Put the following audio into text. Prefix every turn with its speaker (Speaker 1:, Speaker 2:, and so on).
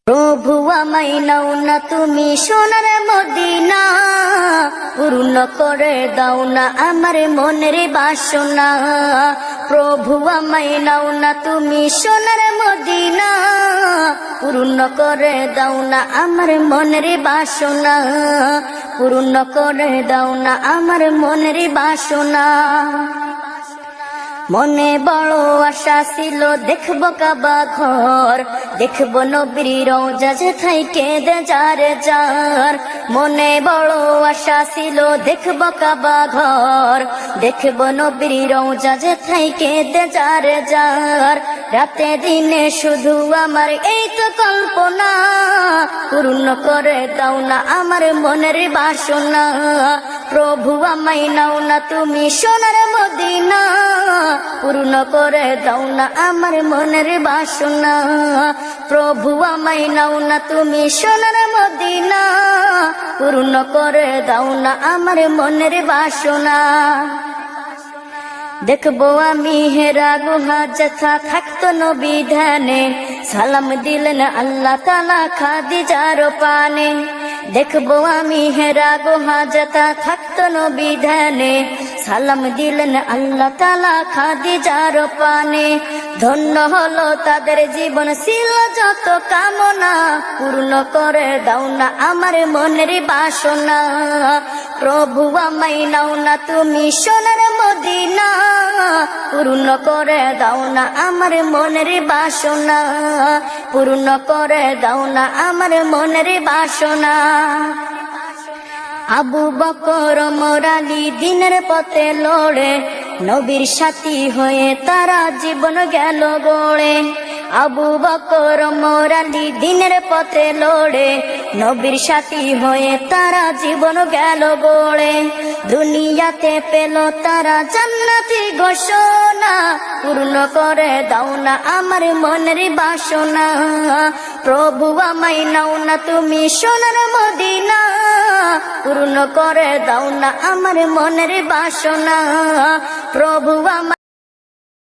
Speaker 1: প্রভু আমায় নাও না তুমি সোনার মদিনা, পূর্ণ করে দাও না আমার মনের বাসনা। প্রভু আমায় নাও না তুমি সোনার মদিনা, পূর্ণ করে দাও না আমার মনের বাসনা। পূর্ণ করে দাও না আমার মনের বাসনা। মনে বড় আশা ছিল দেখবো কাবা ঘর, দেখবো নবীর রওজা যেথায় কেঁদে যার যার। মনে বড় আশা ছিল দেখবো কাবা ঘর, দেখবো নবীর রওজা যেথায় কেঁদে যার যার। রাতে দিনে শুধু আমার এই তো কল্পনা, পূর্ণ করে দাও না আমার মনের বাসনা। প্রভু আমায় নাও না তুমি সোনার মদিনা, পূর্ণ করে দাও না আমার মনের বাসনা। প্রভু আমায় নাও না তুমি সোনার মদিনা, পূর্ণ করে দাও না আমার মনের বাসনা। দেখবো আমি হেরা গুহা যেথা থাকতো নবী ধ্যানে, সালাম দিলেন আল্লাহ তাআলা খাদিজার পানে। দেখবো আমি হেরা গুহা যেথা থাকতো নবী ধ্যানে, সালাম দিলেন আল্লাহ তাআলা খাদিজার পানে। ধন্য হলো তাদের জীবন ছিল যত কামনা, পূর্ণ করে দাও না আমার মনের বাসনা। প্রভু আমায় নাও না তুমি সোনার মদিনা, পূর্ণ করে দাও না আমার মনের বাসনা। পূর্ণ করে দাও না আমার মনের বাসনা। আবু বকর ওমর আলী দিনের পথে লড়ে, নবীর সাথী হয়ে তারা জীবন গেল গড়ে। আবু বকর ওমর আলী দিনের পথে লড়ে, নবীর সাথী হয়ে তারা জীবন গেল গড়ে। দুনিয়াতে পেল তারা জান্নাতি ঘোষণা, পূর্ণ করে দাও না আমার মনের বাসনা। প্রভু আমায় নাও না তুমি সোনার মদিনা, পূর্ণ করে দাও না আমার মনের বাসনা। প্রভু আমায়